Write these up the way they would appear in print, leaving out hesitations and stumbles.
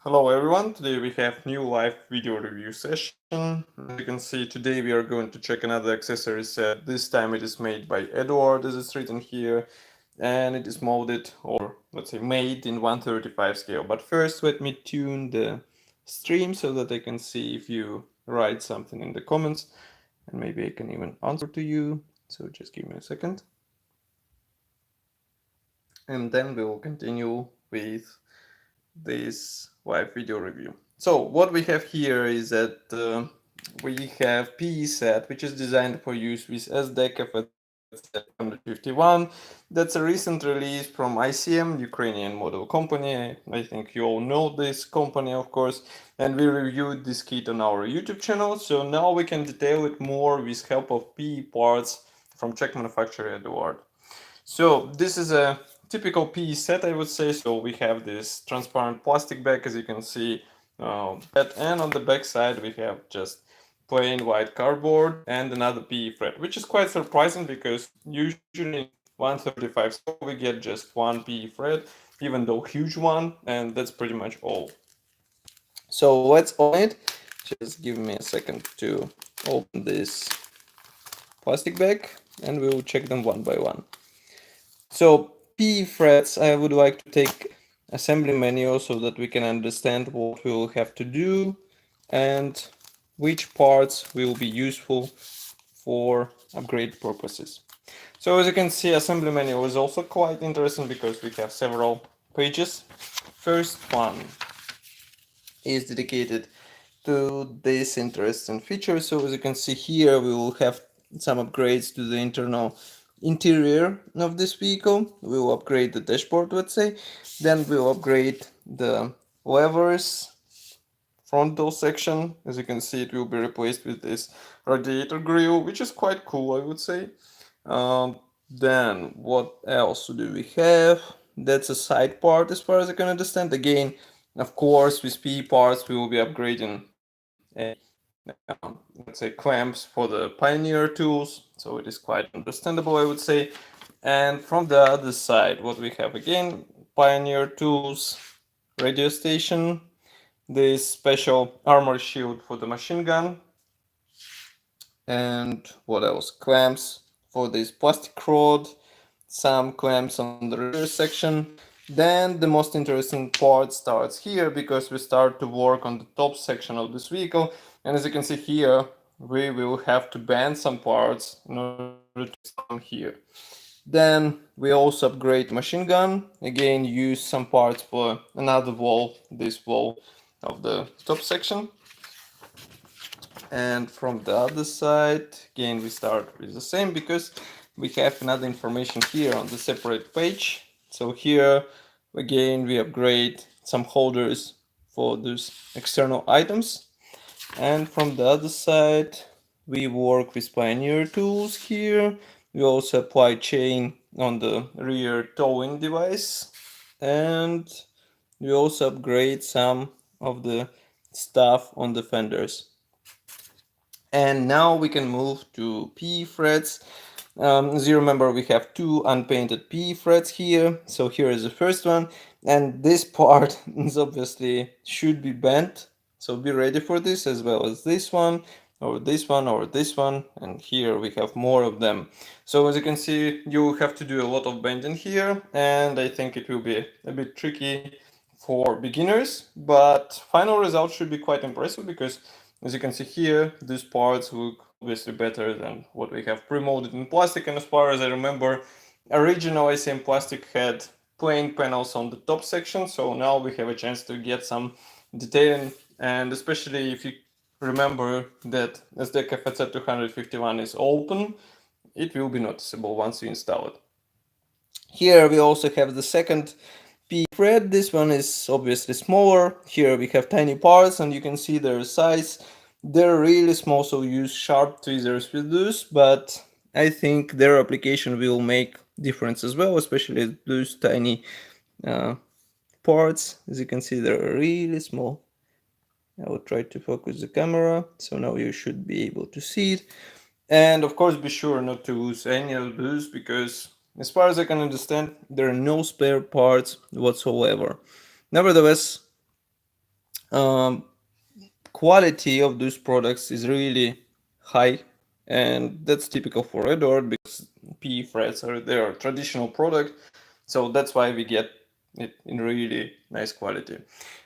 Hello everyone, today we have new live video review session. As you can see, today we are going to check another accessory set. This time it is made by Eduard, as it's written here, and it is molded, or let's say made in 135 scale. But first let me tune the stream so that I can see if you write something in the comments, and maybe I can even answer to you. So just give me a second. And then we will continue with this live video review. So what we have here is that we have PE set, which is designed for use with Sd.Kfz.251. That's a recent release from ICM, Ukrainian model company. I think you all know this company, of course, and we reviewed this kit on our YouTube channel. So now we can detail it more with help of PE parts from Czech manufacturer Eduard. So this is a typical PE set, I would say. So we have this transparent plastic bag, as you can see, and on the back side we have just plain white cardboard and another PE thread, which is quite surprising because usually in 135 scale we get just one PE thread, even though huge one, and that's pretty much all. So let's open it. Just give me a second to open this plastic bag and we will check them one by one. So PE threads, I would like to take assembly manual so that we can understand what we will have to do and which parts will be useful for upgrade purposes. So as you can see, assembly manual is also quite interesting because we have several pages. First one is dedicated to this interesting feature. So as you can see here, we will have some upgrades to the interior of this vehicle. We will upgrade the dashboard, let's say. Then we'll upgrade the levers, frontal section. As you can see, it will be replaced with this radiator grille, which is quite cool, I would say. Then what else do we have? That's a side part as far as I can understand. Again, of course, with PE parts, we will be upgrading let's say clamps for the Pioneer tools, so it is quite understandable, I would say. And from the other side, what we have again, Pioneer tools, radio station, this special armor shield for the machine gun, and what else? Clamps for this plastic rod, some clamps on the rear section. Then the most interesting part starts here because we start to work on the top section of this vehicle. And as you can see here, we will have to bend some parts in order to come here. Then we also upgrade machine gun. Again, use some parts for another wall, this wall of the top section. And from the other side, again, we start with the same because we have another information here on the separate page. So here, again, we upgrade some holders for those external items. And from the other side, we work with Pioneer tools here. We also apply chain on the rear towing device. And we also upgrade some of the stuff on the fenders. And now we can move to PE threads. As you remember, we have two unpainted PE threads here. So here is the first one, and this part is obviously should be bent. So be ready for this, as well as this one, or this one, or this one. And here we have more of them. So as you can see, you have to do a lot of bending here, and I think it will be a bit tricky for beginners, but final result should be quite impressive because as you can see here, these parts look obviously better than what we have pre-molded in plastic. And as far as I remember, original ICM plastic had plain panels on the top section. So now we have a chance to get some detailing. And especially if you remember that Sd.Kfz.251 is open, it will be noticeable once you install it. Here we also have the second PE thread. This one is obviously smaller. Here we have tiny parts and you can see their size. They're really small, so use sharp tweezers with those, but I think their application will make difference as well, especially those tiny parts. As you can see, they're really small. I will try to focus the camera, so now you should be able to see it. And of course, be sure not to lose any of those because as far as I can understand, there are no spare parts whatsoever. Nevertheless, Quality of those products is really high, and that's typical for Eduard because PE threads are their traditional product, so that's why we get it in really nice quality.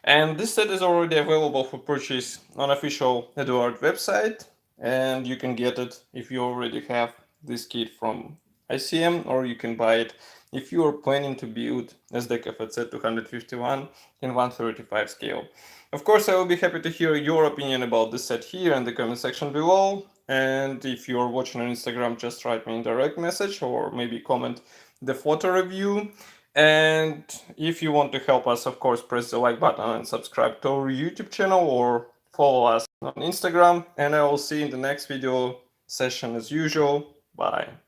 And this set is already available for purchase on official Eduard website, and you can get it if you already have this kit from ICM, or you can buy it if you are planning to build Sd.Kfz.251 in 135 scale. Of course, I will be happy to hear your opinion about this set here in the comment section below. And if you're watching on Instagram, just write me a direct message or maybe comment the photo review. And if you want to help us, of course, press the like button and subscribe to our YouTube channel or follow us on Instagram. And I will see you in the next video session as usual. Bye.